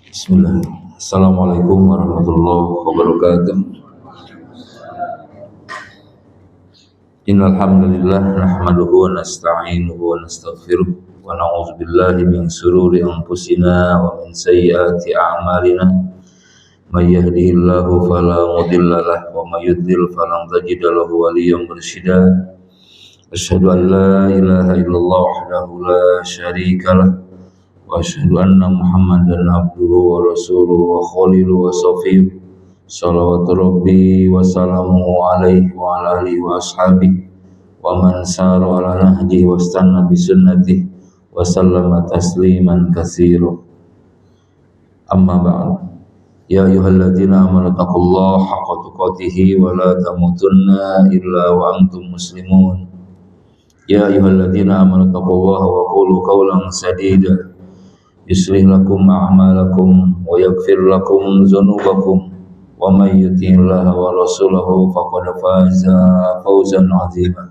Bismillah. Assalamualaikum warahmatullahi wabarakatuh. Innal hamdalillah nahmaduhu wa nasta'inuhu wa nastaghfiruh wa na'udzu billahi min shururi anfusina wa min sayyiati a'malina. May yahdihillahu fala mudilla lahu wa may yudlil falan tajida lahu waliyyan mursyida. Asyhadu an la ilaha illallah wahdahu la syarika lah wa asyhadu anna Muhammadan abduhu wa rasuluhu wa khaliluhu wa safiyuh. Salawatu rabbi wa salamuhu alaihi wa ala alihi wa ashabihi wa man sara ala nahjihi wa istanna bi sunnatihi wa sallama tasliman katsira. Amma ba'd. Ya ayyuhalladzina amanu taqullaha haqqa tuqatih wa la tamutunna illa wa antum muslimun. Ya ayyuhalladzina amanu taqullaha wa qulu qawlan sadida yuslih lakum a'malakum wa yaghfir lakum dzunubakum wa may yuti'illaha wa rasulahu faqad faza fawzan 'azima.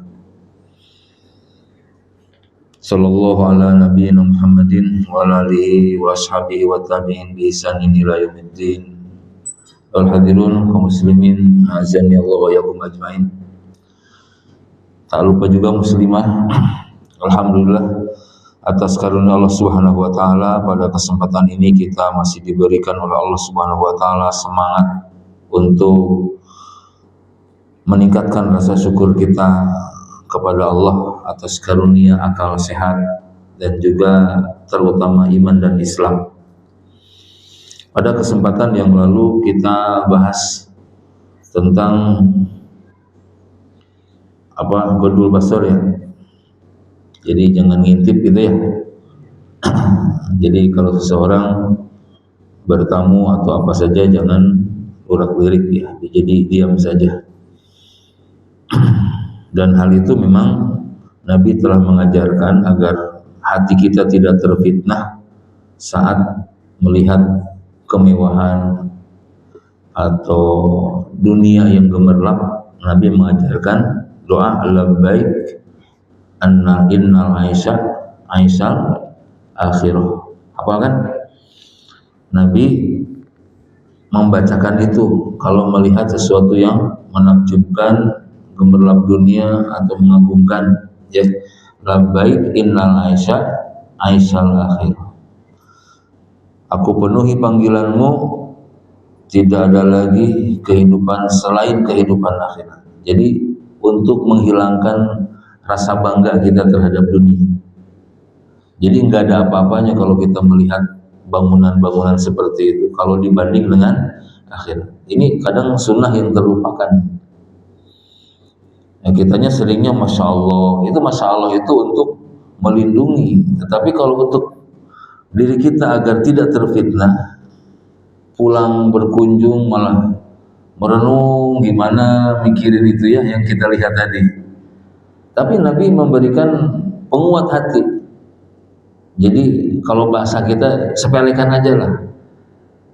Sallallahu ala nabiyyina Muhammadin wa ala alihi wa ashabihi wa tabi'in bi ihsanin ila yaumiddin. Al-hadirun kaum muslimin azani Allah wa yakum ajmain. Tak lupa juga muslimah, alhamdulillah atas karunia Allah Subhanahu wa taala pada kesempatan ini kita masih diberikan oleh Allah Subhanahu wa taala semangat untuk meningkatkan rasa syukur kita kepada Allah atas karunia akal sehat dan juga terutama iman dan Islam. Pada kesempatan yang lalu kita bahas tentang Qadul Basar ya. Jadi jangan ngintip gitu ya. Jadi kalau seseorang bertamu atau apa saja jangan urak-lirik ya. Jadi diam saja. Dan hal itu memang Nabi telah mengajarkan agar hati kita tidak terfitnah saat melihat kemewahan atau dunia yang gemerlap. Nabi mengajarkan doa labbaik innal aisyal akhirah. Apa kan? Nabi membacakan itu kalau melihat sesuatu yang menakjubkan, gemerlap dunia atau mengagumkan ya. Labbaik innal aisyal akhirah. Aku penuhi panggilanmu, tidak ada lagi kehidupan selain kehidupan akhirat. Jadi untuk menghilangkan rasa bangga kita terhadap dunia. Jadi nggak ada apa-apanya kalau kita melihat bangunan-bangunan seperti itu kalau dibanding dengan akhirat. Ini kadang sunnah yang terlupakan. Ya, kitanya seringnya masya Allah. Itu masya Allah itu untuk melindungi. Tetapi kalau untuk diri kita agar tidak terfitnah, pulang berkunjung malah merenung gimana mikirin itu ya yang kita lihat tadi. Tapi Nabi memberikan penguat hati. Jadi kalau bahasa kita sepelekan aja lah.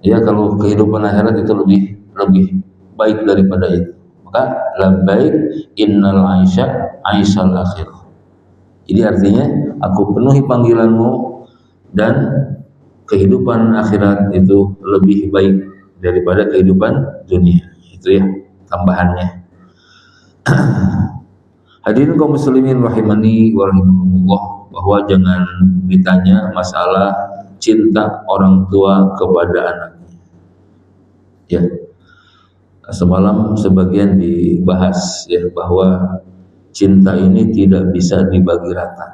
Ya kalau kehidupan akhirat itu lebih baik daripada itu. Maka labbaik innal aisyal akhirah. Jadi artinya aku penuhi panggilanmu dan kehidupan akhirat itu lebih baik daripada kehidupan dunia. Itu ya tambahannya. Hadirin kaum muslimin rahimani wa rahimakumullah, bahwa jangan ditanya masalah cinta orang tua kepada anaknya. Ya. Semalam sebagian dibahas ya bahwa cinta ini tidak bisa dibagi rata.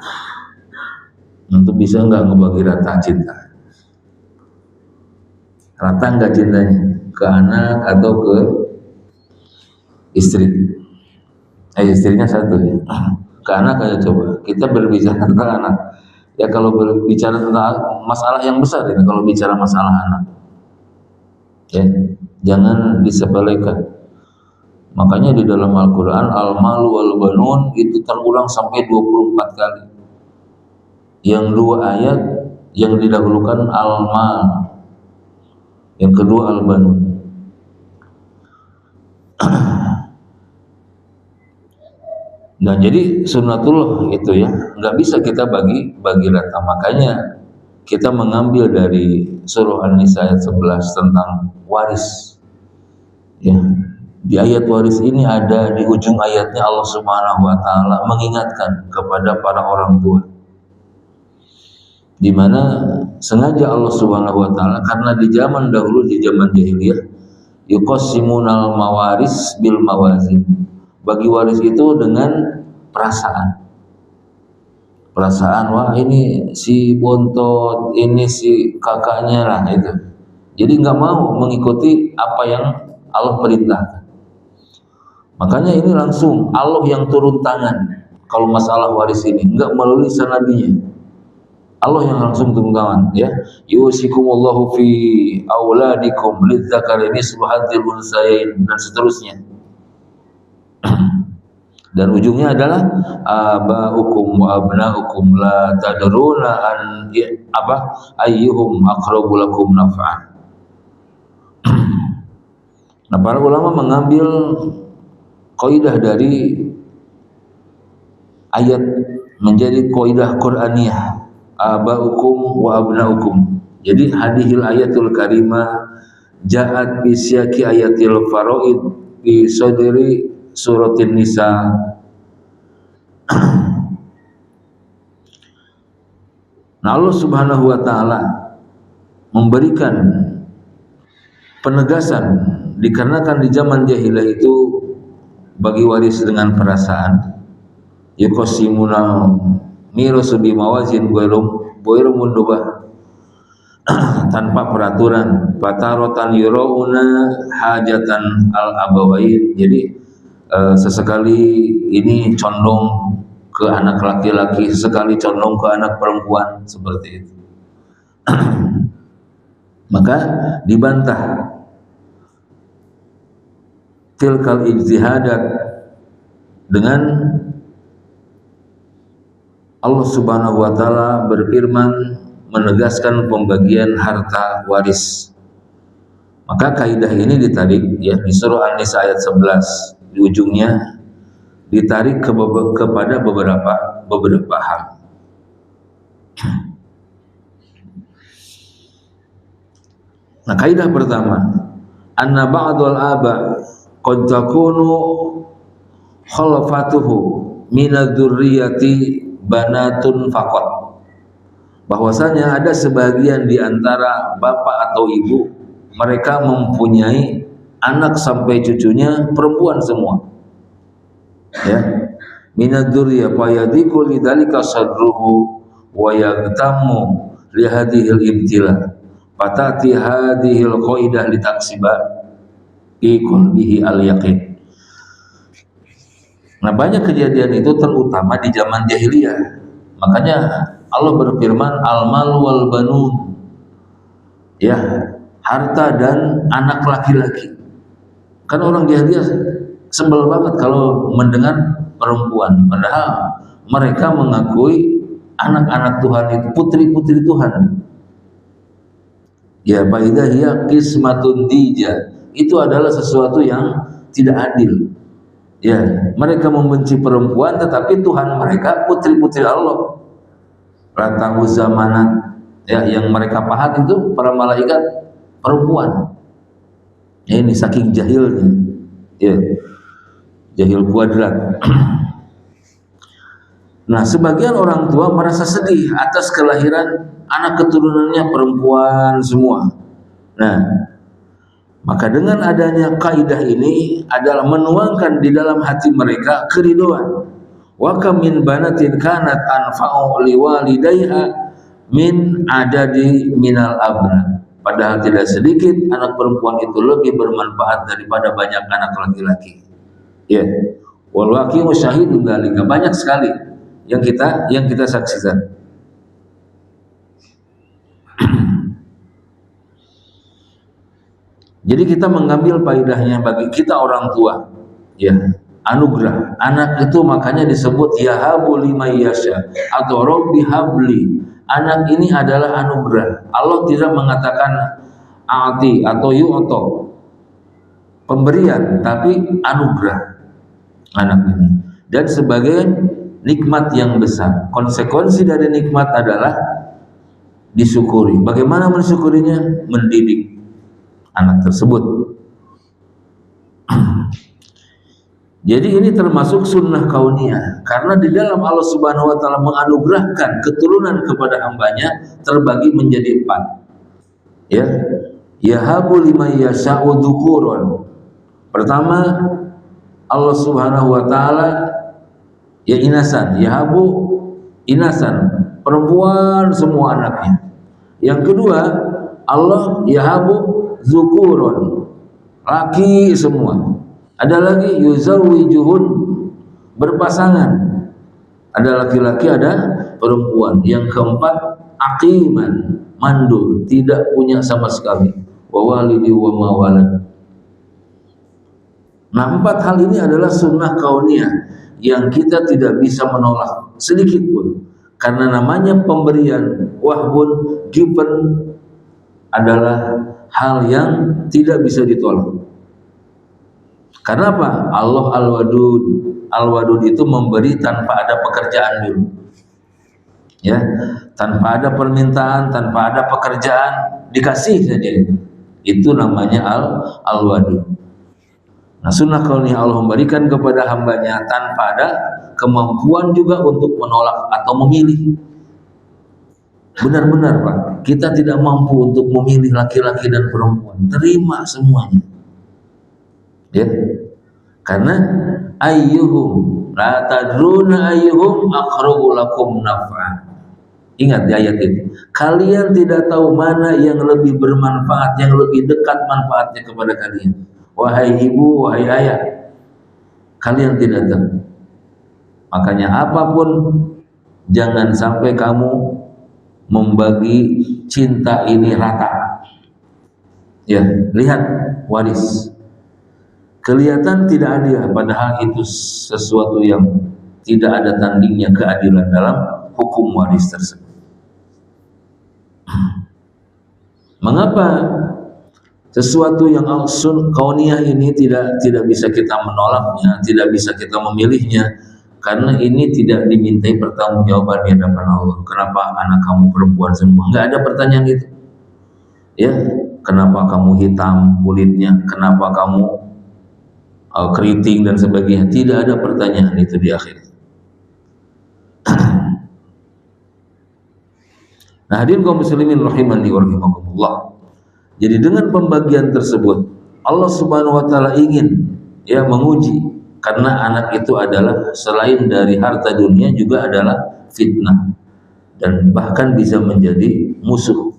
Untuk bisa enggak ngebagi rata cinta? Rata enggak cintanya ke anak atau ke istri? Istrinya satu ya. Ke anak aja coba. Kita berbicara tentang anak. Ya kalau berbicara tentang masalah yang besar ini, kalau bicara masalah anak. Ya, jangan disepelekan. Makanya di dalam Al-Qur'an al-malu wal banun itu terulang sampai 24 kali. Yang dua ayat yang didahulukan al-mal, yang kedua al-banun. Nah jadi sunnatullah itu ya, nggak bisa kita bagi rata. Makanya kita mengambil dari surah An-Nisa ayat 11 tentang waris. Ya, di ayat waris ini ada di ujung ayatnya Allah Subhanahu wa taala mengingatkan kepada para orang tua, di mana sengaja Allah Subhanahu wa taala, karena di zaman dahulu, di zaman jahiliyah, yuqassimunal mawaris bil mawazin, bagi waris itu dengan perasaan. Wah ini si bontot, ini si kakaknya lah itu. Jadi nggak mau mengikuti apa yang Allah perintahkan. Makanya ini langsung Allah yang turun tangan kalau masalah waris ini, nggak melalui nabinya. Allah yang langsung turun tangan, ya. Yusikumullahu fi auladikum lidzakari mislu hadzil unsayain, dan seterusnya. Dan ujungnya adalah abaukum wa abnaukum la tadruna an ayyuhum aqrabu lakum naf'an. Nah, para ulama mengambil kaidah dari ayat menjadi kaidah Qur'aniyah, abaukum wa abnaukum. Jadi hadhil ayatul karimah ja'at bi siyaqi ayatil faraid bi sadri suratin Nisa. Nah, Allah Subhanahu wa taala memberikan penegasan dikarenakan di zaman jahiliyah itu bagi waris dengan perasaan, yuqasimuna mirasu bi mawazin ghairu mundubah, tanpa peraturan, fatarotan yurauna hajatan al abawain. Jadi sesekali ini condong ke anak laki-laki, sesekali condong ke anak perempuan, seperti itu. Maka dibantah tilkal ijtihadat dengan Allah Subhanahu wa taala berfirman menegaskan pembagian harta waris. Maka kaidah ini ditarik, ya, di surah An-Nisa ayat 11. Di ujungnya ditarik kepada beberapa hal. Nah, kaidah pertama, anna ba'dul aba qad takunu khalafatuhu minadz-dzurriyyati banatun faqat. Bahwasanya ada sebagian di antara bapak atau ibu, mereka mempunyai anak sampai cucunya perempuan semua, ya. Minadzuriyah fayadiku lidzalika sadruhu wa yagtamu li hadhil ibtila fatati hadhil qaidah litaksiba ikun bihi al yaqin. Nah, banyak kejadian itu terutama di zaman jahiliyah. Makanya Allah berfirman al-mal wal banun, ya, harta dan anak laki-laki. Kan orang jahiliyah sebel banget kalau mendengar perempuan, padahal mereka mengakui anak-anak Tuhan itu putri-putri Tuhan. Ya, faidah hiya qismatun dija, itu adalah sesuatu yang tidak adil. Ya, mereka membenci perempuan tetapi Tuhan mereka putri-putri Allah. Ratahu zamanat, ya, yang mereka pahat itu para malaikat perempuan. Ya, ini saking jahilnya, ya, jahil kuadrat. Nah, sebagian orang tua merasa sedih atas kelahiran anak keturunannya perempuan semua. Nah, maka dengan adanya kaidah ini adalah menuangkan di dalam hati mereka keriduan. Wa kam min banatin kanat anfa'u liwalidayha min adadi minal abna. Padahal tidak sedikit anak perempuan itu lebih bermanfaat daripada banyak anak laki-laki. Ya, wal waqi'u syahidun dzalika, banyak sekali yang kita saksikan. Jadi kita mengambil faedahnya bagi kita orang tua, ya, anugerah anak itu makanya disebut yahabu liman yasha atau rabbi habli. Anak ini adalah anugerah. Allah tidak mengatakan a'ti atau yu'to, pemberian, tapi anugerah anak ini. Dan sebagai nikmat yang besar. Konsekuensi dari nikmat adalah disyukuri. Bagaimana mensyukurinya? Mendidik anak tersebut. Jadi ini termasuk sunnah kauniyah, karena di dalam Allah Subhanahu wa taala menganugerahkan keturunan kepada hambanya terbagi menjadi 4. Ya. Yahabu liman yasha'u dzukuran. Pertama, Allah Subhanahu wa taala ya inasan, yahabu inasan, perempuan semua anaknya. Yang kedua, Allah yahabu dzukuran, laki semua. Ada lagi yuzawwijuhun, berpasangan. Ada laki-laki, ada perempuan. Yang keempat, aqiman, mandul, tidak punya sama sekali. Wa walidi wa ma walad. Nah, 4 hal ini adalah sunnah kauniyah yang kita tidak bisa menolak sedikit pun. Karena namanya pemberian, wahbun, given, adalah hal yang tidak bisa ditolak. Karena apa? Allah Al-Wadud. Al-Wadud itu memberi tanpa ada pekerjaan dulu. Ya, tanpa ada permintaan, tanpa ada pekerjaan, dikasih saja. Itu namanya Al-Wadud. Nah, sunnah kauniyah Allah memberikan kepada hambanya tanpa ada kemampuan juga untuk menolak atau memilih. Benar-benar Pak, kita tidak mampu untuk memilih laki-laki dan perempuan. Terima semuanya. Ya, karena ayyuhum la tadruna ayyuhum aqrabu lakum naf'a. Ingat di ayat itu, kalian tidak tahu mana yang lebih bermanfaat, yang lebih dekat manfaatnya kepada kalian. Wahai ibu, wahai ayah, kalian tidak tahu. Makanya apapun, jangan sampai kamu membagi cinta ini rata. Ya, lihat waris. Kelihatan tidak adil, padahal itu sesuatu yang tidak ada tandingnya keadilan dalam hukum waris tersebut. Mengapa sesuatu yang kauniyah ini tidak bisa kita menolaknya, tidak bisa kita memilihnya? Karena ini tidak dimintai pertanggungjawaban di hadapan Allah. Kenapa anak kamu perempuan semua? Enggak ada pertanyaan itu. Ya, kenapa kamu hitam kulitnya? Kenapa kamu keriting dan sebagainya? Tidak ada pertanyaan itu di akhirat. Nah, hadirin kaum muslimin rahimani wa rahimakumullah. Jadi dengan pembagian tersebut Allah Subhanahu wa taala ingin ya menguji, karena anak itu adalah selain dari harta dunia juga adalah fitnah dan bahkan bisa menjadi musuh.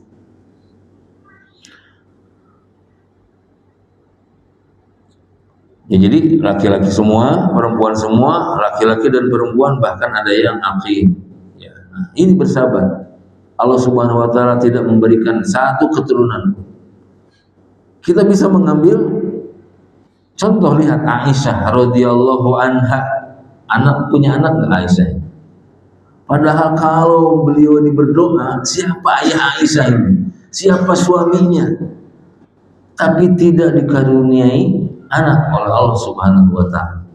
Ya, jadi laki-laki semua, perempuan semua, laki-laki dan perempuan, bahkan ada yang aqim. Ya, nah, ini bersabar. Allah Subhanahu wa taala tidak memberikan satu keturunan. Kita bisa mengambil contoh, lihat Aisyah radhiyallahu anha, punya anak nggak Aisyah? Padahal kalau beliau ini berdoa, siapa ayah Aisyah ini? Siapa suaminya? Tapi tidak dikaruniai anak oleh Allah Subhanahu wa taala.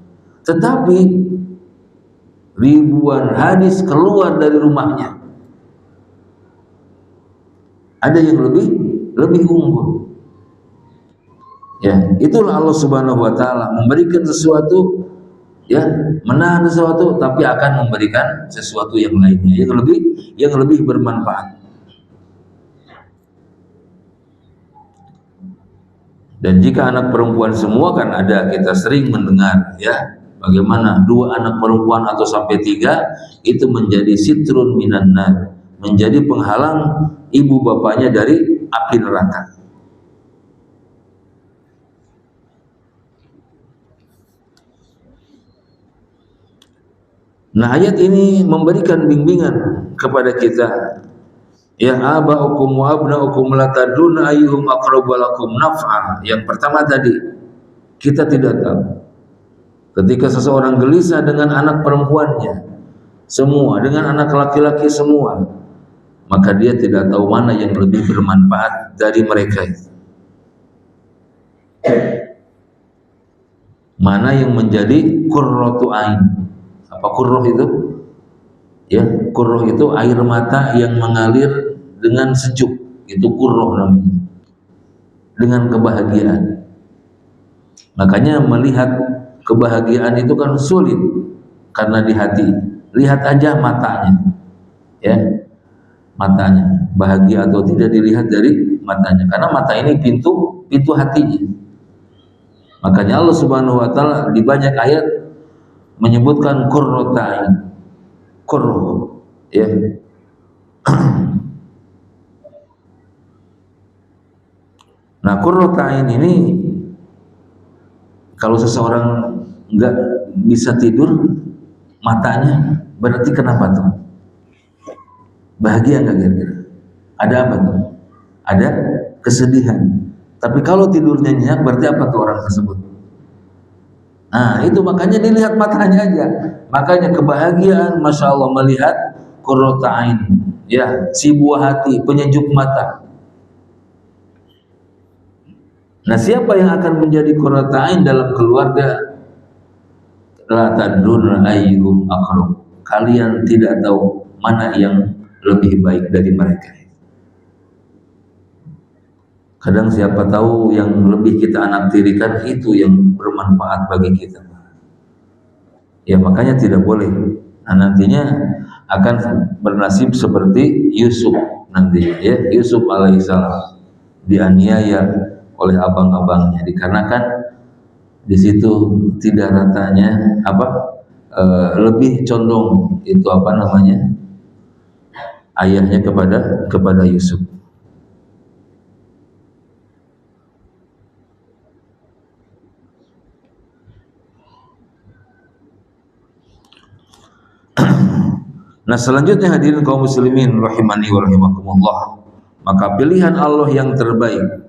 Tetapi ribuan hadis keluar dari rumahnya. Ada yang lebih unggul. Ya, itulah Allah Subhanahu wa taala memberikan sesuatu, ya, menahan sesuatu, tapi akan memberikan sesuatu yang lainnya yang lebih bermanfaat. Dan jika anak perempuan semua, kan ada, kita sering mendengar ya, bagaimana 2 anak perempuan atau sampai 3 itu menjadi sitrun minan nar, menjadi penghalang ibu bapaknya dari api neraka. Nah, ayat ini memberikan bimbingan kepada kita. Ya aba'ukum wa abna'ukum la tadruna ayyuhum aqrabu lakum naf'a. Yang pertama tadi, kita tidak tahu. Ketika seseorang gelisah dengan anak perempuannya semua, dengan anak laki-laki semua, maka dia tidak tahu mana yang lebih bermanfaat dari mereka itu. Mana yang menjadi qurratu ain. Apa qurrah itu? Ya, qurrah itu air mata yang mengalir dengan sejuk, itu qurrah namanya, dengan kebahagiaan. Makanya melihat kebahagiaan itu kan sulit karena di hati. Lihat aja matanya, ya, matanya bahagia atau tidak dilihat dari matanya, karena mata ini pintu hatinya. Makanya Allah Subhanahu wa taala di banyak ayat menyebutkan qurratain, qurrah, ya. Nah, qurratain ini kalau seseorang nggak bisa tidur matanya, berarti kenapa tuh? Bahagia nggak kira-kira? Ada apa tuh? Ada kesedihan. Tapi kalau tidurnya nyenyak, berarti apa tuh orang tersebut? Nah, itu makanya dilihat matanya aja. Makanya kebahagiaan, masya Allah, melihat qurrata ain, ya, si buah hati, penyejuk mata. Nah, siapa yang akan menjadi qurrata ain dalam keluarga? La tadrun ayyuhum aqrab. Kalian tidak tahu mana yang lebih baik dari mereka. Kadang siapa tahu yang lebih kita anaktirikan itu yang bermanfaat bagi kita. Ya, makanya tidak boleh. Nah, nantinya akan bernasib seperti Yusuf nantinya, ya. Yusuf alaihissalam dianiaya oleh abang-abangnya dikarenakan di situ tidak ratanya lebih condong itu ayahnya kepada Yusuf. Nah, selanjutnya hadirin kaum muslimin rahimani wa rahimakumullah, maka pilihan Allah yang terbaik,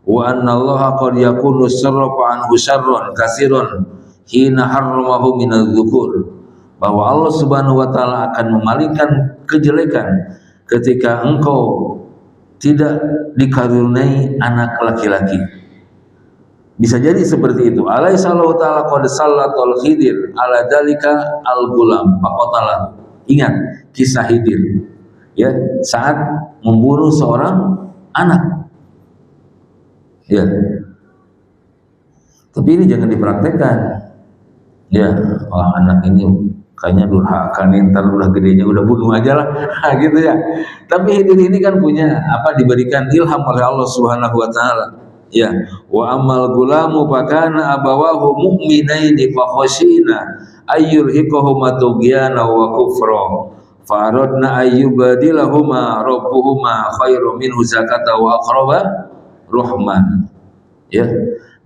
wa anna Allah qad yakunu sarrafa anhu syarran katsiran hina harramahu minadz-dzukur, bahwa Allah Subhanahu wa taala akan memalingkan kejelekan ketika engkau tidak dikaruniai anak laki-laki. Bisa jadi seperti itu. Alaihissalatu ta'ala qad sallatul Khidir ala dalika al-gulam faqatalahu. Ingat kisah Khidir, ya, saat membunuh seorang anak, ya. Tapi ini jangan dipraktekkan, ya. Wah, anak ini kayaknya durhaka nih, ntar udah gedenya udah bunuh aja lah, gitu ya. Tapi Khidir ini kan punya diberikan ilham oleh Allah Subhanahu wa taala, ya. Wa amal gulamu fakana abawahu mu'minaini fa khashina ayyurhiqahuma tughyana wa kufra fa aradna ayyubadilahuma rabbuhuma khairum minhu zakata wa aqraba rahman, ya.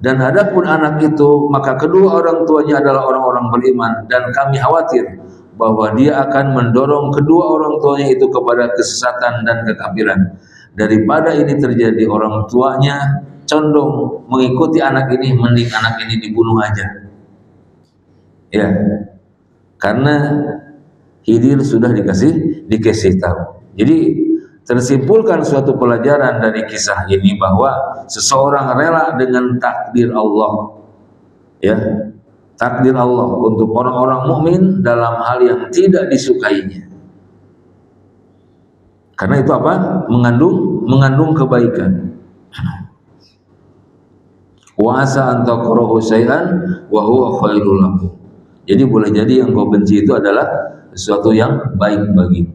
Dan adapun anak itu, maka kedua orang tuanya adalah orang-orang beriman, dan kami khawatir bahwa dia akan mendorong kedua orang tuanya itu kepada kesesatan dan kekafiran. Daripada ini terjadi, orang tuanya condong mengikuti anak ini, mending anak ini dibunuh aja, ya, karena Khidir sudah dikasih tahu. Jadi tersimpulkan suatu pelajaran dari kisah ini bahwa seseorang rela dengan takdir Allah, ya, takdir Allah untuk orang-orang mukmin dalam hal yang tidak disukainya, karena itu mengandung kebaikan. Wa asa an takrahu syai'an wa huwa khairul lakum. Jadi boleh jadi yang kau benci itu adalah sesuatu yang baik bagimu.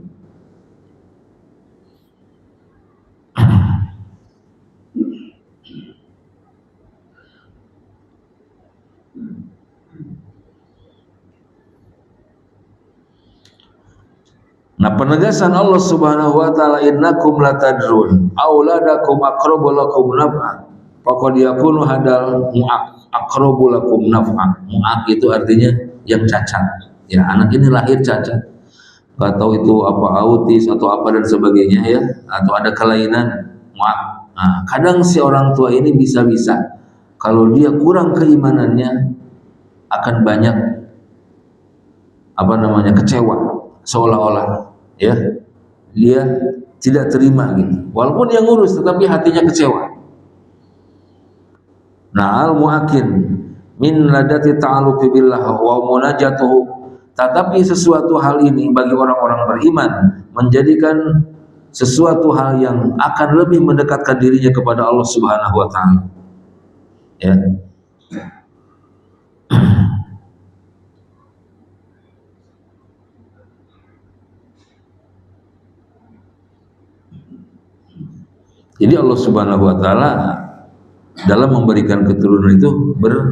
Nah, penegasan Allah Subhanahu wa taala, innakum latadrun auladakum aqrabu lakum naf'a faqad yakunu hadal aqrabu lakum naf'a. Mu'aq itu artinya yang cacat, ya, anak ini lahir cacat, nggak tahu itu autis atau apa dan sebagainya, ya, atau ada kelainan mu'aq. Nah, kadang si orang tua ini bisa-bisa kalau dia kurang keimanannya akan banyak kecewa, seolah-olah, ya, dia tidak terima gitu, walaupun yang ngurus tetapi hatinya kecewa. Nah, al-mu'akin min ladati ta'aluqi billah wa munajatuhu, tetapi sesuatu hal ini bagi orang-orang beriman menjadikan sesuatu hal yang akan lebih mendekatkan dirinya kepada Allah Subhanahu wa taala. Ya. Jadi Allah Subhanahu wa taala dalam memberikan keturunan itu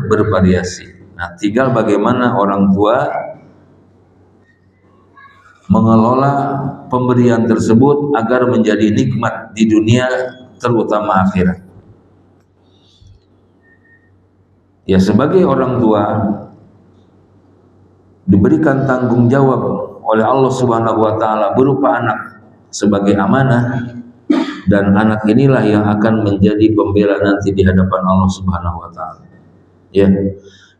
bervariasi. Nah, tinggal bagaimana orang tua mengelola pemberian tersebut agar menjadi nikmat di dunia terutama akhirat. Ya, sebagai orang tua diberikan tanggung jawab oleh Allah Subhanahu wa taala berupa anak sebagai amanah, dan anak inilah yang akan menjadi pembela nanti di hadapan Allah Subhanahu wa taala. Ya.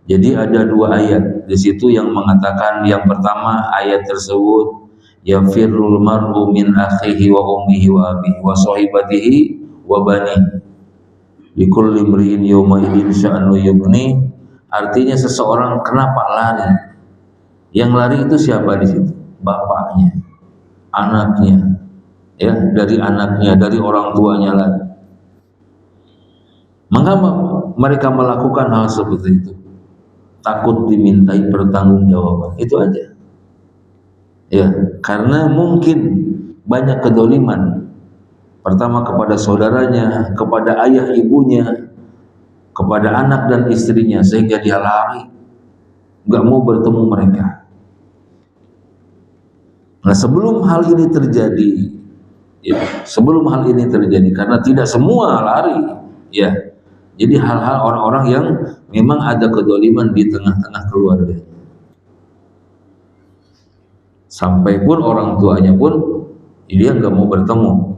Jadi ada dua ayat di situ yang mengatakan, yang pertama ayat tersebut yafirrul mar'u min akhihi wa ummihi wa abihi wa sahibatihi wa banihi likulli imri'in yawma idzin sya'nu yughni. Artinya seseorang kenapa lari? Yang lari itu siapa di situ? Bapaknya, anaknya, ya, dari anaknya, dari orang tuanya lari. Mengapa mereka melakukan hal seperti itu? Takut dimintai pertanggungjawaban, itu aja. Ya, karena mungkin banyak kedoliman. Pertama kepada saudaranya, kepada ayah ibunya, kepada anak dan istrinya, sehingga dia lari, nggak mau bertemu mereka. Nah, sebelum hal ini terjadi, ya, sebelum hal ini terjadi, karena tidak semua lari, ya. Jadi hal-hal orang-orang yang memang ada kedoliman di tengah-tengah keluarga. Sampai pun orang tuanya pun dia nggak mau bertemu.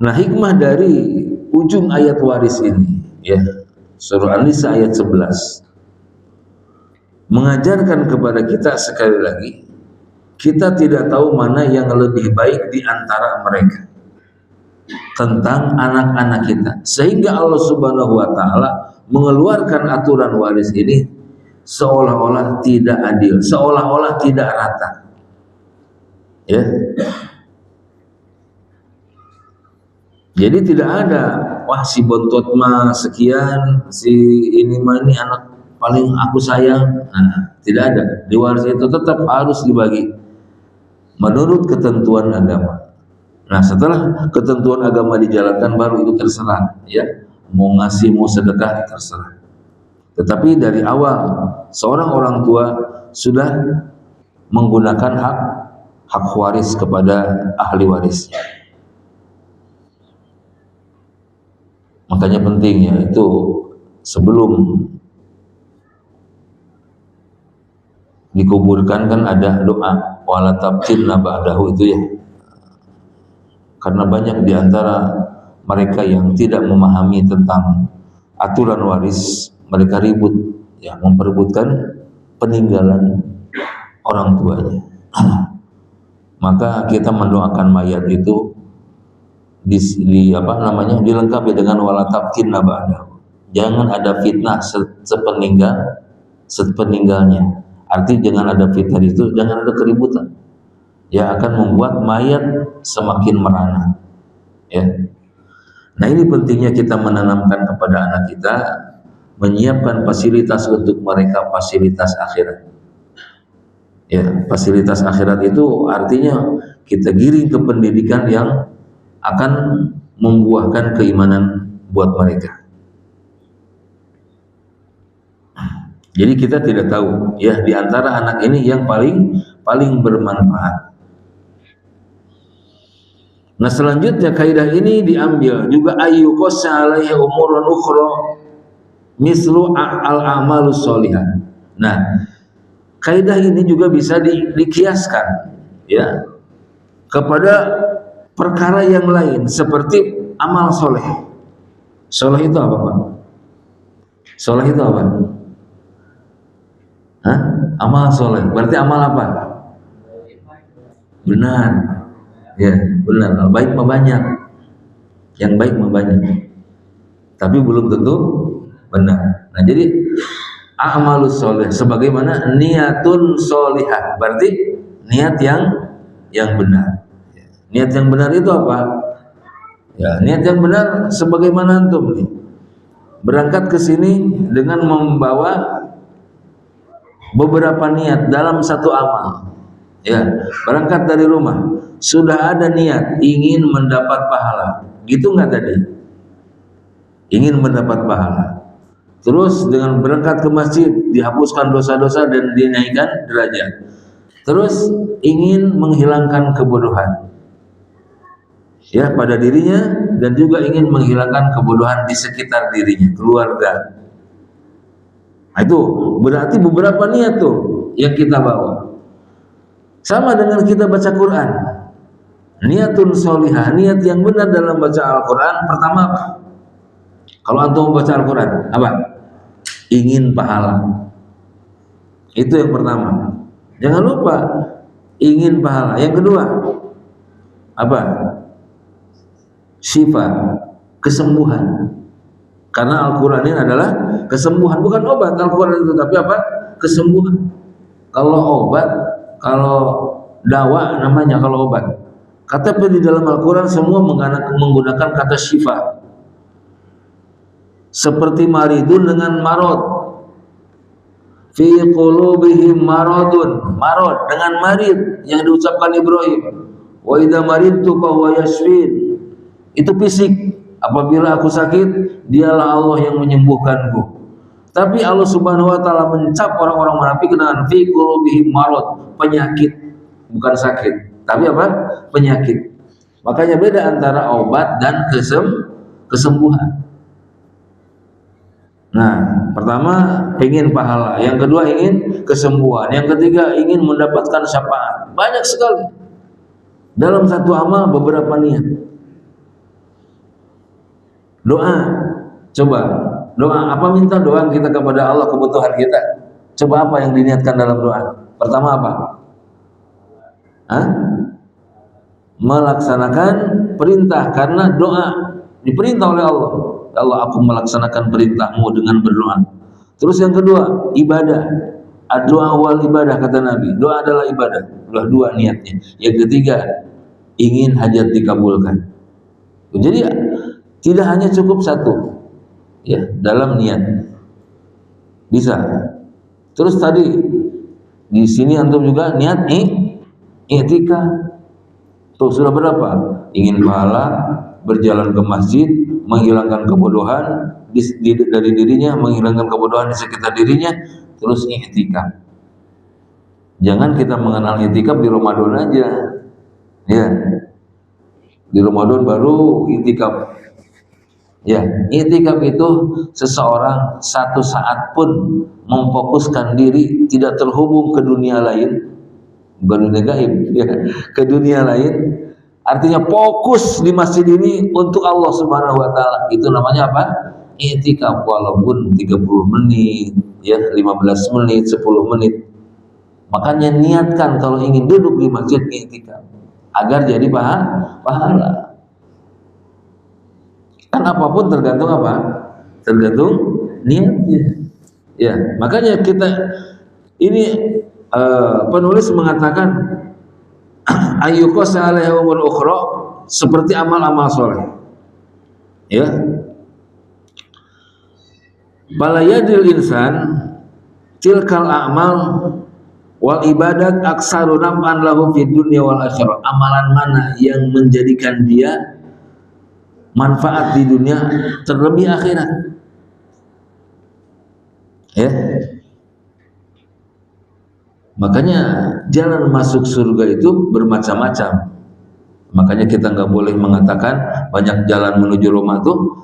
Nah, hikmah dari ujung ayat waris ini, ya, surah An-Nisa ayat 11, mengajarkan kepada kita sekali lagi, kita tidak tahu mana yang lebih baik di antara mereka tentang anak-anak kita, sehingga Allah Subhanahu wa taala mengeluarkan aturan waris ini seolah-olah tidak adil, seolah-olah tidak rata. Ya. Jadi tidak ada, wah si bontot mah sekian, si ini mah ini anak paling aku sayang. Nah, tidak ada. Di waris itu tetap harus dibagi menurut ketentuan agama. Nah, setelah ketentuan agama dijalankan baru itu terserah, ya, mau ngasih mau sedekah terserah. Tetapi dari awal seorang orang tua sudah menggunakan hak waris kepada ahli warisnya. Makanya pentingnya itu sebelum dikuburkan kan ada doa wala tabtinna ba'dahu itu, ya. Karena banyak di antara mereka yang tidak memahami tentang aturan waris, mereka ribut, ya, memperebutkan peninggalan orang tuanya. Maka kita mendoakan mayat itu dilengkapi dengan wala tabtinna ba'dahu. Jangan ada fitnah sepeninggalnya. Artinya jangan ada fitnah itu, jangan ada keributan yang akan membuat mayat semakin merana. Ya. Nah, ini pentingnya kita menanamkan kepada anak kita, menyiapkan fasilitas untuk mereka, fasilitas akhirat. Ya, fasilitas akhirat itu artinya kita giring ke pendidikan yang akan membuahkan keimanan buat mereka. Jadi kita tidak tahu, ya, di antara anak ini yang paling bermanfaat. Nah, selanjutnya kaidah ini diambil juga ayyuqassa alaihi umurun ukhra mislu al-a'malus sholihah. Nah, kaidah ini juga bisa dikiaskan, ya, kepada perkara yang lain seperti amal soleh. Soleh itu apa, Pak? Soleh itu apa? Hah? Amal soleh. Berarti amal apa? Benar. Ya, benar. Baik mah banyak. Yang baik mah banyak. Tapi belum tentu benar. Nah, jadi amalus soleh sebagaimana niatun solihah. Berarti niat yang benar. Niat yang benar itu apa? Ya, niat yang benar sebagaimana antum nih berangkat ke sini dengan membawa beberapa niat dalam satu amal. Ya, berangkat dari rumah sudah ada niat ingin mendapat pahala. Gitu nggak tadi? Ingin mendapat pahala. Terus dengan berangkat ke masjid dihapuskan dosa-dosa dan dinaikkan derajat. Terus ingin menghilangkan kebodohan ya pada dirinya dan juga ingin menghilangkan kebodohan di sekitar dirinya, keluarga. Nah, itu berarti beberapa niat tuh yang kita bawa. Sama dengan kita baca Quran. Niatun sholihah, niat yang benar dalam baca Al-Quran. Pertama apa? Kalau antum baca Al-Quran, apa? Ingin pahala. Itu yang pertama. Jangan lupa ingin pahala. Yang kedua apa? Syifa, kesembuhan. Karena Al-Quran ini adalah kesembuhan, bukan obat. Al-Quran itu tapi apa? Kesembuhan. Kalau obat, kalau dawa namanya kalau obat. Kata di dalam Al-Quran semua menggunakan kata syifa. Seperti maridun dengan marod. Fi qulubihim maradun, marad dengan marid yang diucapkan Ibrahim. Wa idza maridtu fa huwa yashfin. Itu fisik. Apabila aku sakit, dialah Allah yang menyembuhkanku. Tapi Allah Subhanahu wa taala mencap orang-orang munafik dengan fi qulubihim marad, penyakit, bukan sakit. Tapi apa? Penyakit. Makanya beda antara obat dan kesembuhan. Nah, pertama ingin pahala, yang kedua ingin kesembuhan, yang ketiga ingin mendapatkan syafaat. Banyak sekali. Dalam satu amal beberapa niat. Doa, coba doa apa, minta doa kita kepada Allah kebutuhan kita. Coba apa yang diniatkan dalam doa? Pertama apa? Melaksanakan perintah, karena doa diperintah oleh Allah. Ya Allah, aku melaksanakan perintahmu dengan berdoa. Terus yang kedua, ibadah. Doa wal ibadah kata Nabi. Doa adalah ibadah. Udah dua niatnya. Yang ketiga, ingin hajat dikabulkan. Jadi tidak hanya cukup satu ya dalam niat. Bisa. Terus tadi di sini antum juga niat i'tikaf. Tuh sudah berapa? Ingin pahala, berjalan ke masjid, menghilangkan kebodohan dari dirinya, menghilangkan kebodohan di sekitar dirinya, terus i'tikaf. Jangan kita mengenal i'tikaf di Ramadan aja. Ya. Di Ramadan baru i'tikaf. Ya, i'tikaf itu seseorang satu saat pun memfokuskan diri tidak terhubung ke dunia lain, bukan dunia gaib, ya, ke dunia lain. Artinya fokus di masjid ini untuk Allah Subhanahu wa taala. Itu namanya apa? I'tikaf, walaupun 30 menit, ya, 15 menit, 10 menit. Makanya niatkan kalau ingin duduk di masjid i'tikaf agar jadi pahala. Kan apapun tergantung apa? Tergantung niatnya. Ya, makanya kita ini penulis mengatakan ayyuqasa alaihi wa ukhra, seperti amal-amal soleh. Ya. Bala yadil insan tilkal a'mal wal ibadat aksaru naf'an lahu fid dunya wal akhirah. Amalan mana yang menjadikan dia manfaat di dunia terlebih akhirat? Ya. Makanya jalan masuk surga itu bermacam-macam. Makanya kita nggak boleh mengatakan banyak jalan menuju Roma tuh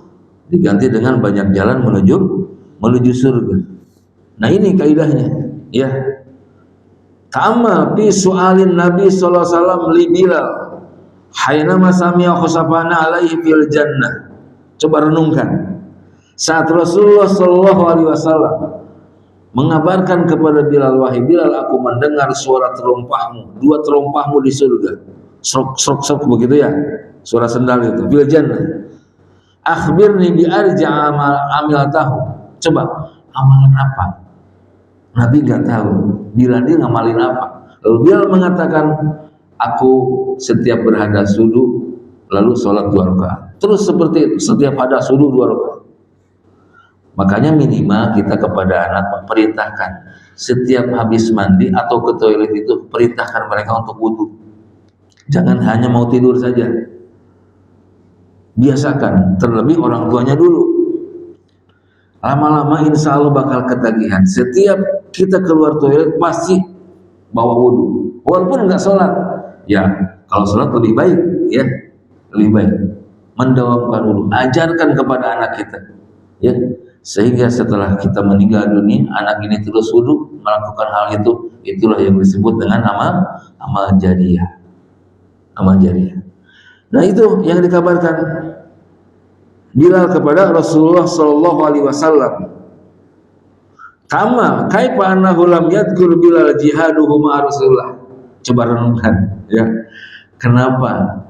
diganti dengan banyak jalan menuju surga. Nah ini kaidahnya, ya. Kama fi su'alin Nabi sallallahu alaihi wasallam li Bilal hayna masami'a khusafana alaihi fil jannah. Coba renungkan. Saat Rasulullah sallallahu alaihi wasallam mengabarkan kepada Bilal, wahai Bilal, aku mendengar suara terompahmu, dua terompahmu di surga. Sok begitu ya. Suara sendal itu fil jannah. Akhbirni bi arja amilatahu. Coba amalan apa? Nabi nggak tahu. Bilal dia ngamalin apa? Lalu Bilal mengatakan, aku setiap berhadas wudu lalu sholat 2 rakaat. Terus seperti itu, setiap hadas wudu 2 rakaat. Makanya minimal kita kepada anak perintahkan setiap habis mandi atau ke toilet itu perintahkan mereka untuk wudu. Jangan hanya mau tidur saja. Biasakan, terlebih orang tuanya dulu. Lama-lama insya Allah bakal ketagihan. Setiap kita keluar toilet pasti bawa wudu. Walaupun nggak sholat, ya kalau sholat lebih baik, ya lebih baik. Mendawamkan wudu, ajarkan kepada anak kita, ya sehingga setelah kita meninggal dunia, anak ini terus wudu melakukan hal itu. Itulah yang disebut dengan amal jariyah. Amal jariyah. Nah itu yang dikabarkan Bilal kepada Rasulullah Sallallahu Alaihi Wasallam. Kama kaifa annahu lam yadhkur Bilal jihaduhu ma'a Rasulullah. Coba renungkan, ya. Kenapa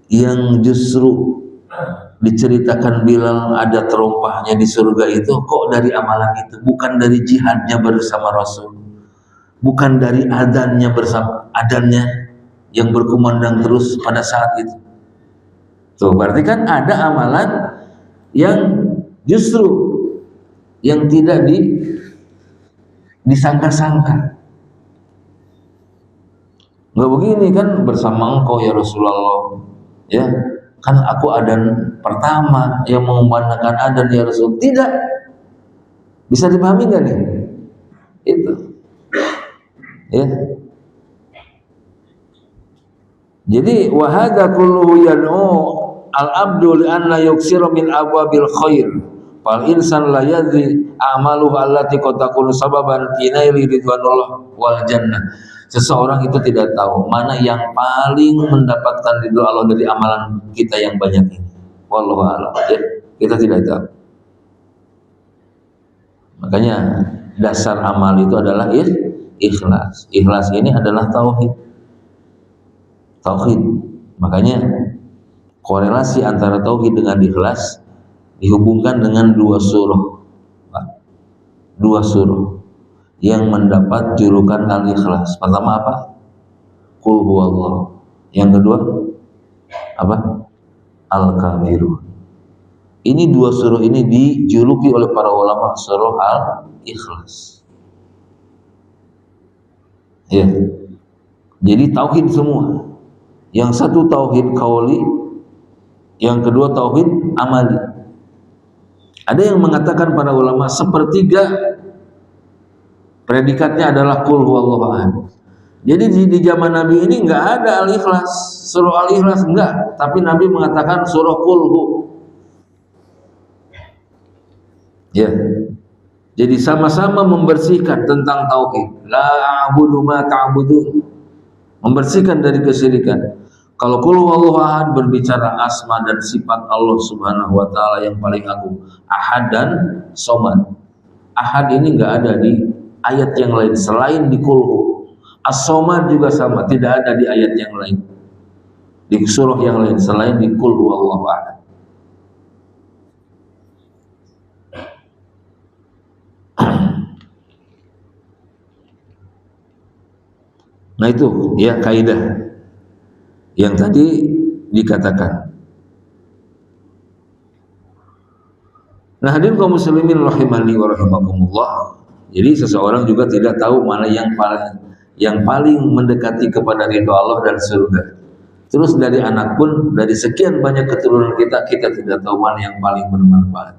yang justru diceritakan Bilal ada terompahnya di surga itu kok dari amalan itu, bukan dari jihadnya bersama Rasul, bukan dari adannya bersama adannya yang berkumandang terus pada saat itu. Tuh, berarti kan ada amalan yang justru yang tidak disangka-sangka. Nggak begini kan, bersama engkau ya Rasulullah, ya kan aku adan pertama yang mengumandangkan adan ya Rasul. Tidak. Bisa dipahami nggak nih? Itu, ya. Jadi wahada kulluhu yad'u al-abdu li'anna yuksiru min abwabil khair fal insan la yadri a'maluhu allati qad takunu sababan kinaili ridwanullah wal jannah. Seseorang itu tidak tahu mana yang paling mendapatkan ridho Allah dari amalan kita yang banyak ini. Wallahu a'lam. Ya, kita tidak tahu. Makanya dasar amal itu adalah ikhlas. Ikhlas ini adalah tauhid. Tauhid. Makanya korelasi antara tauhid dengan ikhlas dihubungkan dengan dua surah yang mendapat julukan al-ikhlas. Pertama apa? Qul huwallah. Yang kedua apa? Al-kafirun. Ini dua surah ini dijuluki oleh para ulama surah al-ikhlas. Ya. Jadi tauhid semua. Yang satu tauhid qauli, yang kedua tauhid amali. Ada yang mengatakan para ulama sepertiga predikatnya adalah qul huwallahu ahad. Jadi di zaman Nabi ini enggak ada al-ikhlas, surah al-ikhlas enggak, tapi Nabi mengatakan surah qul hu. Ya. Jadi sama-sama membersihkan tentang tauhid. La a'budu ma ta'budun. Membersihkan dari kesyirikan. Kalau qul huwallahu ahad berbicara asma dan sifat Allah Subhanahu wa taala yang paling agung. Ahad dan somad. Ahad ini enggak ada di ayat yang lain selain di qul hu. As-somad juga sama, tidak ada di ayat yang lain. Di surah yang lain selain di qul huwallahu ahad. Nah itu ya kaidah yang tadi dikatakan. Nah hadirin kaum muslimin rahimani wa rahimakumullah. Jadi seseorang juga tidak tahu mana yang paling mendekati kepada ridho Allah dan surga. Terus dari anak pun, dari sekian banyak keturunan kita tidak tahu mana yang paling bermanfaat.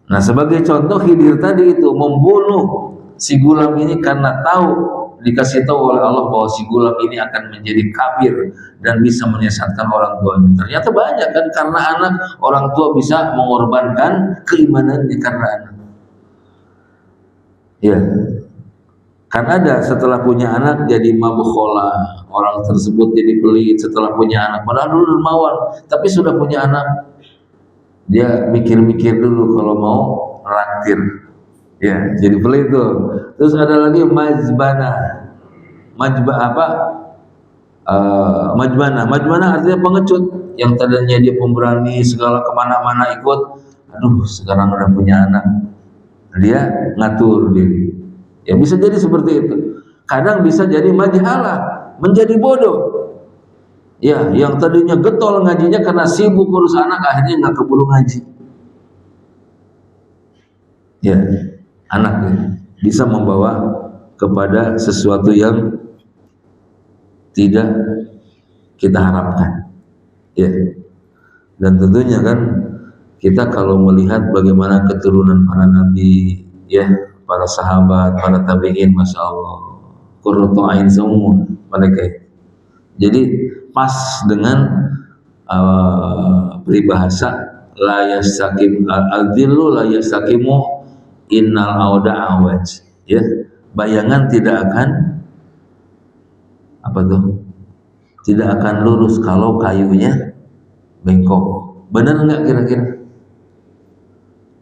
Nah sebagai contoh Khidir tadi itu membunuh si gulam ini karena dikasih tahu oleh Allah bahwa si gulam ini akan menjadi kafir dan bisa menyesatkan orang tuanya. Ternyata banyak kan, karena anak, orang tua bisa mengorbankan keimanannya karena anak. Ya, kan ada setelah punya anak jadi mabukhola, orang tersebut jadi pelit setelah punya anak. Padahal dulu dermawan, tapi sudah punya anak dia mikir-mikir dulu kalau mau raktir. Ya, jadi pelit tuh. Terus ada lagi majbanah. Majbanah artinya pengecut. Yang tadinya dia pemberani segala kemana-mana ikut. Aduh, sekarang udah punya anak, dia ngatur diri. Ya bisa jadi seperti itu. Kadang bisa jadi majhalah, menjadi bodoh. Ya, yang tadinya getol ngajinya karena sibuk urus anak, akhirnya nggak keburu ngaji. Ya, anak ya, bisa membawa kepada sesuatu yang tidak kita harapkan. Ya, dan tentunya kan kita kalau melihat bagaimana keturunan para nabi, ya, para sahabat, para tabi'in, masya Allah, qurratu ain semua mereka. Jadi pas dengan peribahasa la yastakim al-dillu la yastakimu innal auda awaj. Ya, bayangan tidak akan apa tuh? Tidak akan lurus kalau kayunya bengkok. Benar nggak kira-kira?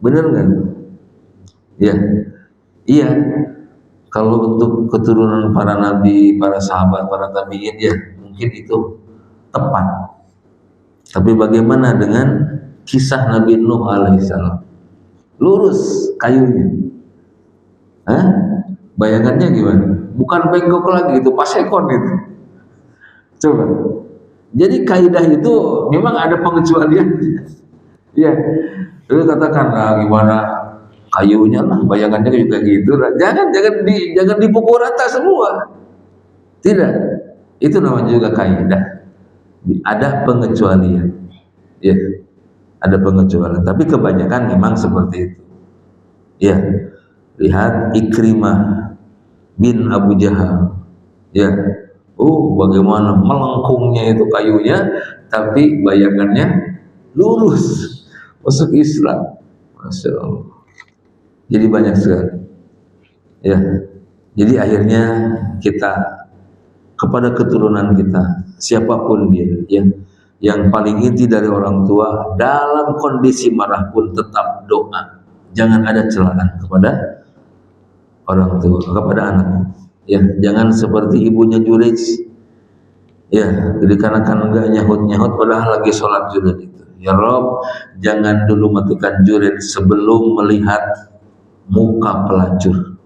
Benar nggak? Ya, iya. Kalau untuk keturunan para nabi, para sahabat, para tabi'in, ya mungkin itu tepat. Tapi bagaimana dengan kisah Nabi Nuh alaihissalam? Lurus kayunya. Hah? Bayangannya gimana? Bukan bengkok lagi, itu pasekon itu. Coba. Jadi kaidah itu memang ada pengecualian. Ya, itu katakan gimana kayunya lah, bayangannya juga gitu. Jangan dipukul rata semua. Tidak. Itu namanya juga kaidah. Ada pengecualian. Ya, ada pengecualian. Tapi kebanyakan memang seperti itu. Ya, lihat Ikrimah bin Abu Jahal. Ya, bagaimana melengkungnya itu kayunya, tapi bayangannya lurus masuk Islam. Masya Allah. Jadi banyak sekali. Ya, jadi akhirnya kita kepada keturunan kita, siapapun dia, ya, yang paling inti dari orang tua, dalam kondisi marah pun tetap doa. Jangan ada celaan kepada orang tua, kepada anak. Ya, jangan seperti ibunya Jurej. Ya, dikarenakan enggak nyahut-nyahut padahal lagi sholat Jurej itu. Ya Rob, jangan dulu matikan Jurej sebelum melihat muka pelacur.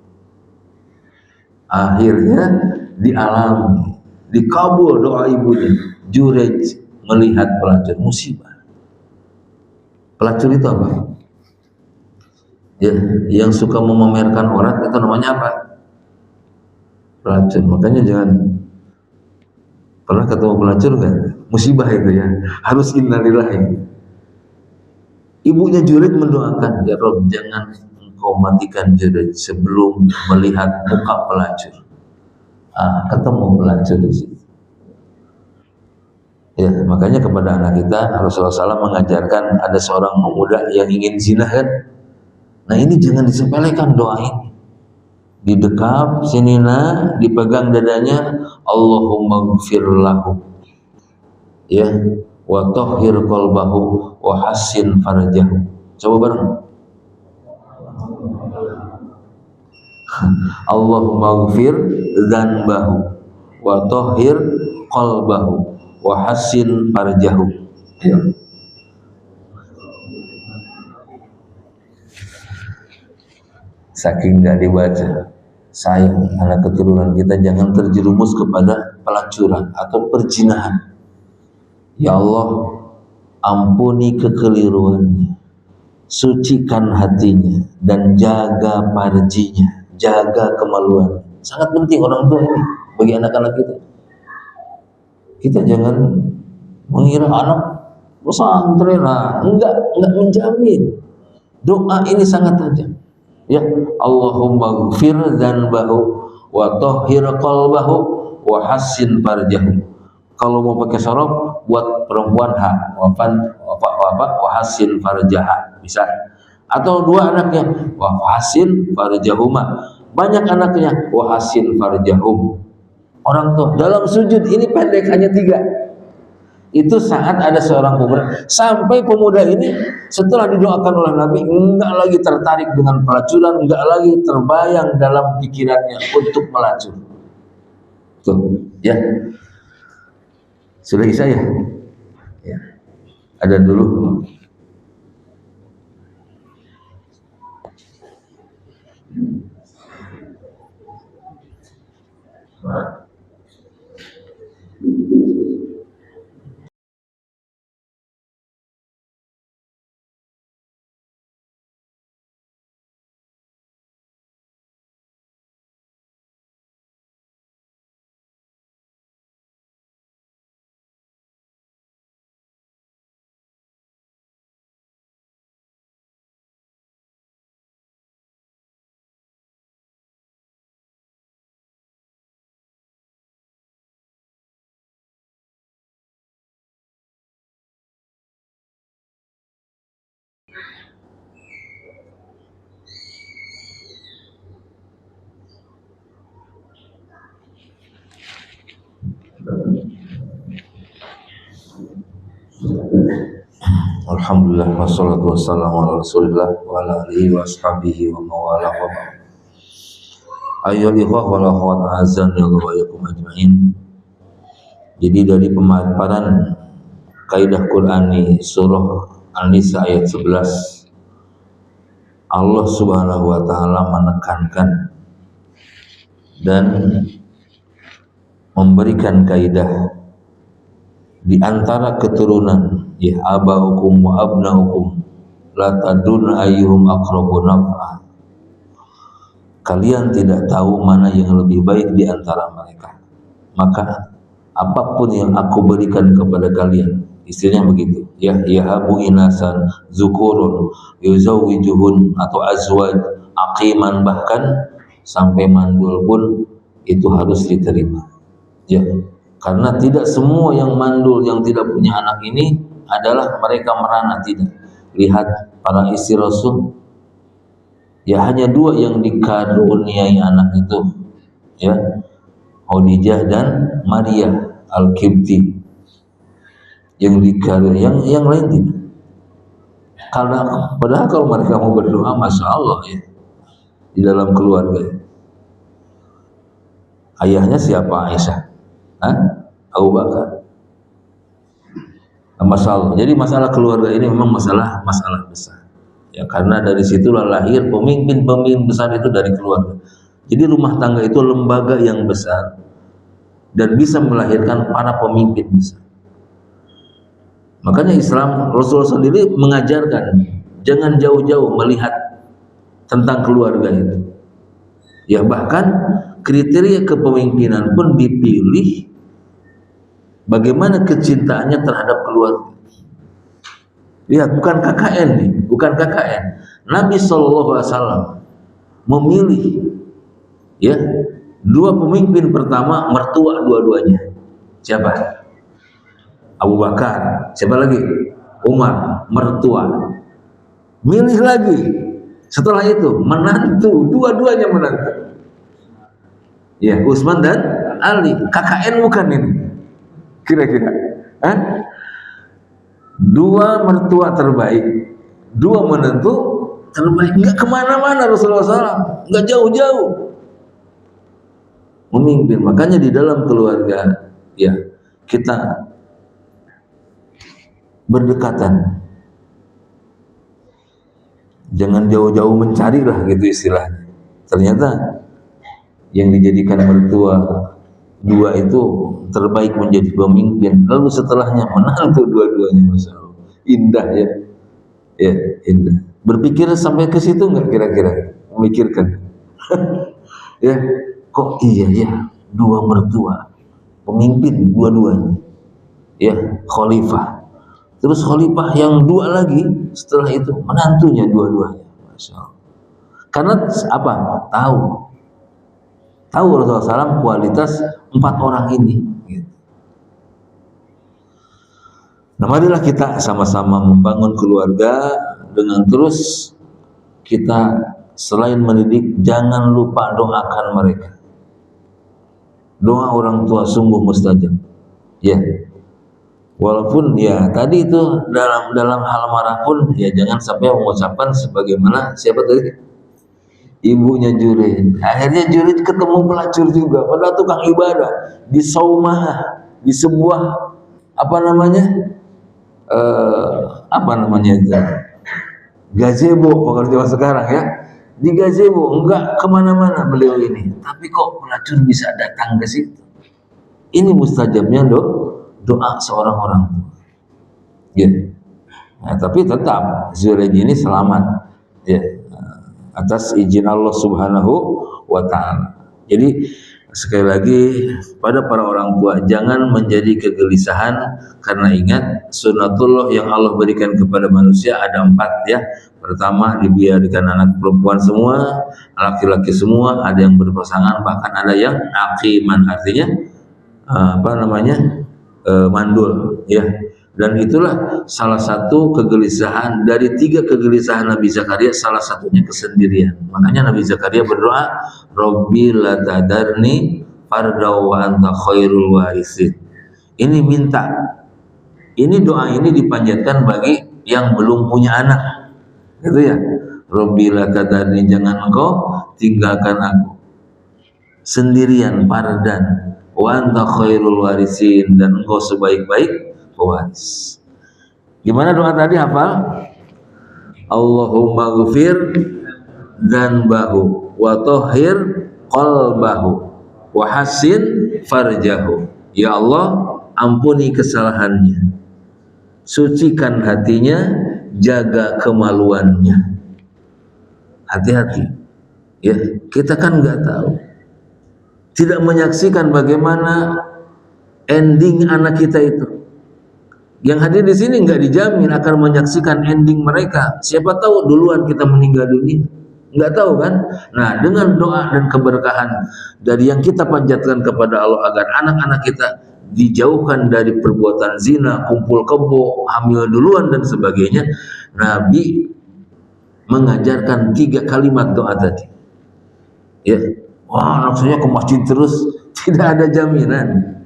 Akhirnya dialami, dikabul doa ibunya. Jurej melihat pelacur, musibah. Pelacur itu apa? Ya, yang suka memamerkan orang itu namanya apa? Pelacur. Makanya jangan pernah ketemu pelacur kan? Musibah itu ya. Harus innalillahi. Ibunya Jurej mendoakan, ya Rob, jangan engkau matikan Jurej sebelum melihat muka pelacur. Ketemu pelacur di situ. Ya, makanya kepada anak kita Rasulullah SAW mengajarkan, ada seorang pemuda yang ingin zina kan. Nah ini jangan disepelekan doa ini. Didekap sinina, dipegang dadanya, Allahumma gfir lahu, ya, wa tahhir qalbahu wa hassin farjahu. Coba bareng. Allahumma gfir dzanbahu wa tahhir qalbahu wa hassin farjahu. Ya. Saking tidak dibaca, sayang anak keturunan kita jangan terjerumus kepada pelacuran atau perzinahan. Ya Allah, ampuni kekeliruannya, sucikan hatinya, dan jaga farjinya, jaga kemaluan. Sangat penting orang tua ini bagi anak-anak kita. Kita jangan mengira anak pesantren, enggak menjamin. Doa ini sangat tajam. Ya, Allahumma gfir dzanbahu wa tahhir qalbahu wa hassin farjahu. Kalau mau pakai sorof buat perempuan wa hassin farjaha bisa. Atau dua anaknya wa hassin farjahuma. Banyak anaknya wa hassin farjahum. Orang tua dalam sujud ini pendek hanya 3. Itu saat ada seorang pemuda, sampai pemuda ini setelah didoakan oleh Nabi enggak lagi tertarik dengan pelacuran, enggak lagi terbayang dalam pikirannya untuk melacur. Tuh, ya. Sudah Isya ya? Ya. Ada dulu. Alhamdulillah wassalatu wassalamu ala Rasulillah wa ala alihi wa ashabihi wa mawala wa ba'd. Ayyuhal ikhwah wal akhwat azan ya Allah wa yakum ajmain. Jadi dari pemaparan kaidah Qur'ani surah An-Nisa ayat 11, Allah Subhanahu wa taala menekankan dan memberikan kaidah di antara keturunan, ya abaukum wa abnaukum la tadun ayyuhum aqrabu naf'a. Kalian tidak tahu mana yang lebih baik di antara mereka, maka apapun yang aku berikan kepada kalian, istilahnya begitu ya, yahabu inasan zukurun yuzawwijuhun atau azwaj aqiman, bahkan sampai mandul pun itu harus diterima ya. Karena tidak semua yang mandul, yang tidak punya anak ini adalah mereka merana, tidak. Lihat para istri Rasul, ya hanya 2 yang dikaruniai anak itu, ya, Khadijah dan Maria Al-Qibti, yang dikaruniai, yang lain tidak. Karena padahal kalau mereka mau berdoa, masya Allah ya, di dalam keluarga. Ayahnya siapa? Aisyah. Abu Bakar. Masalah. Jadi masalah keluarga ini memang masalah besar. Ya, karena dari situlah lahir pemimpin besar itu dari keluarga. Jadi rumah tangga itu lembaga yang besar dan bisa melahirkan para pemimpin besar. Makanya Islam, Rasulullah sendiri mengajarkan jangan jauh-jauh melihat tentang keluarga itu. Ya, bahkan kriteria kepemimpinan pun dipilih bagaimana kecintaannya terhadap keluarga. Lihat, bukan KKN nih, bukan KKN. Nabi SAW memilih ya 2 pemimpin pertama, mertua dua-duanya. Siapa? Abu Bakar. Siapa lagi? Umar, mertua. Milih lagi. Setelah itu menantu, dua-duanya menantu. Ya, Utsman dan Ali. KKN bukan ini. Kira-kira, 2 mertua terbaik, 2 menantu terbaik. Enggak kemana-mana Rasulullah SAW, enggak jauh-jauh memimpin. Makanya di dalam keluarga, ya, kita berdekatan, jangan jauh-jauh mencarilah gitu istilahnya. Ternyata yang dijadikan mertua 2 itu terbaik menjadi pemimpin, lalu setelahnya menantu dua-duanya, masya Allah, indah ya, ya indah. Berpikir sampai ke situ nggak kira-kira, memikirkan? Ya, kok iya ya 2 mertua pemimpin dua-duanya, ya khalifah, terus khalifah yang 2 lagi setelah itu menantunya dua-duanya, masya Allah. Karena apa? Tahu Rasulullah SAW kualitas 4 orang ini. Nah, marilah kita sama-sama membangun keluarga dengan terus kita selain mendidik, jangan lupa doakan mereka. Doa orang tua sungguh mustajab. Ya. Walaupun ya tadi itu dalam hal marah pun ya jangan sampai mengucapkan sebagaimana siapa tadi? Ibunya Jurid. Akhirnya Jurid ketemu pelacur juga, padahal tukang ibadah di saumah, di sebuah apa namanya itu gazebo, pekerjaan sekarang ya, di gazebo, enggak kemana-mana beliau ini, tapi kok pelacur bisa datang ke situ. Ini mustajabnya doa seorang orang tua ya. Nah, tapi tetap Jurid ini selamat ya atas izin Allah Subhanahu wa ta'ala. Jadi sekali lagi pada para orang tua, jangan menjadi kegelisahan, karena ingat sunnatullah yang Allah berikan kepada manusia ada 4 ya. Pertama, dibiarkan anak perempuan semua, laki-laki semua, ada yang berpasangan, bahkan ada yang aqiman, artinya mandul ya. Dan itulah salah satu kegelisahan dari 3 kegelisahan Nabi Zakaria, salah satunya kesendirian. Makanya Nabi Zakaria berdoa, Rabbi la tadarni fardaw wa anta khairul warithin. Ini minta Ini doa ini dipanjatkan bagi yang belum punya anak, gitu ya. Rabbi la tadarni, jangan engkau tinggalkan aku sendirian pardan, wa anta khairul warisin, dan engkau sebaik-baik pewaris. Gimana doa tadi, hafal? Allahumma ghfir dzanbahu wa tahhir qalbahu wa hassin farjahu. Ya Allah, ampuni kesalahannya, sucikan hatinya, jaga kemaluannya. Hati-hati ya, kita kan nggak tahu, tidak menyaksikan bagaimana ending anak kita itu. Yang hadir di sini nggak dijamin akan menyaksikan ending mereka. Siapa tahu duluan kita meninggal dunia, nggak tahu kan. Nah, dengan doa dan keberkahan dari yang kita panjatkan kepada Allah agar anak-anak kita dijauhkan dari perbuatan zina, kumpul kebo, hamil duluan dan sebagainya, Nabi mengajarkan 3 kalimat doa tadi. Ya, wah, anak saya ke masjid terus, tidak ada jaminan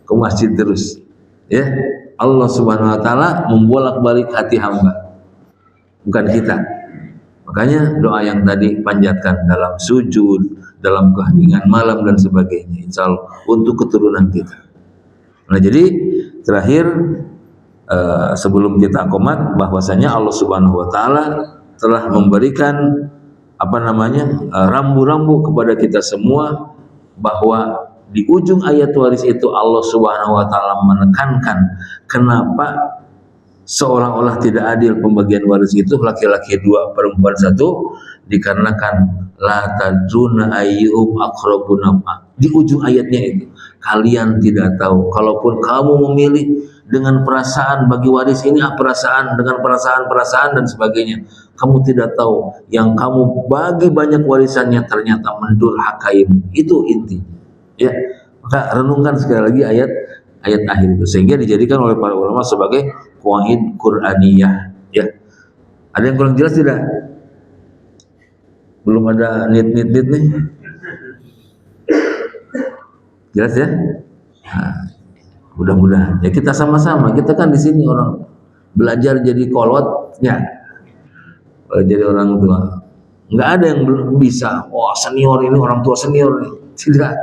ke masjid terus. Ya, Allah Subhanahu wa taala membolak-balik hati hamba, bukan kita. Makanya doa yang tadi panjatkan dalam sujud, dalam keheningan malam dan sebagainya, insya Allah untuk keturunan kita. Nah, jadi terakhir sebelum kita komat, bahwasanya Allah Subhanahu wa taala telah memberikan rambu-rambu kepada kita semua, bahwa di ujung ayat waris itu Allah Subhanahu wa taala menekankan kenapa seolah-olah tidak adil pembagian waris itu, laki-laki 2, perempuan 1, dikarenakan la tadruna ayyuhum aqrabu nafa. Di ujung ayatnya itu, kalian tidak tahu, kalaupun kamu memilih dengan perasaan bagi waris ini, perasaan dengan perasaan dan sebagainya, kamu tidak tahu yang kamu bagi banyak warisannya ternyata mendurhakai. Itu inti. Ya, maka renungkan sekali lagi ayat akhir itu, sehingga dijadikan oleh para ulama sebagai qawaid Qur'aniyah. Ya, ada yang kurang jelas tidak? Belum ada nit nih. Jelas ya? Nah, mudah-mudahan ya kita sama-sama, kita kan di sini orang belajar jadi kolotnya, jadi orang tua. Nggak ada yang belum bisa, wah senior ini, orang tua senior nih. Tidak.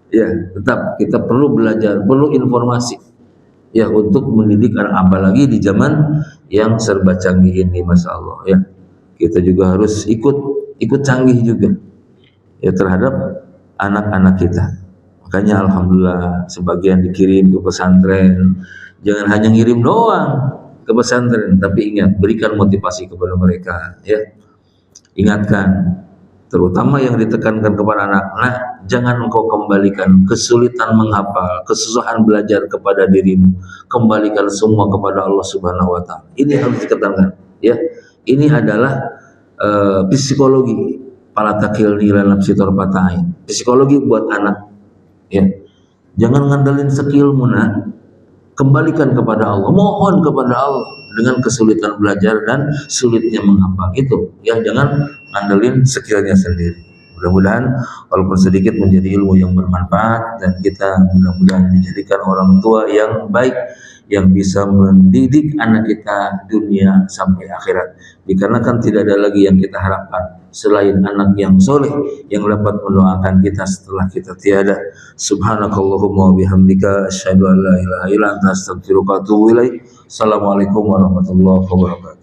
Ya, tetap kita perlu belajar, perlu informasi ya untuk mendidik anak, apalagi di zaman yang serba canggih ini, masya Allah ya. Kita juga harus ikut canggih juga ya terhadap anak-anak kita. Makanya alhamdulillah sebagian dikirim ke pesantren. Jangan hanya ngirim doang ke pesantren, tapi ingat, berikan motivasi kepada mereka ya. Ingatkan, terutama yang ditekankan kepada anak, nah jangan engkau kembalikan kesulitan menghafal, kesusahan belajar kepada dirimu, kembalikan semua kepada Allah Subhanahu wa taala. Ini harus dikatakan ya. Ini adalah psikologi, pala takil nilai nafsi torpatain, psikologi buat anak ya. Jangan ngandelin skillmu, nak, kembalikan kepada Allah, mohon kepada Allah dengan kesulitan belajar dan sulitnya menghafal itu ya. Jangan ngandelin skillnya sendiri. Mudah-mudahan walaupun sedikit menjadi ilmu yang bermanfaat, dan kita mudah-mudahan dijadikan orang tua yang baik, yang bisa mendidik anak kita dunia sampai akhirat. Dikarenakan tidak ada lagi yang kita harapkan selain anak yang soleh yang dapat mendoakan kita setelah kita tiada. Subhanakallahumma wa bihamdika asyhadu an la ilaha illa anta astaghfiruka wa atubu ilaik. Assalamualaikum warahmatullahi wabarakatuh.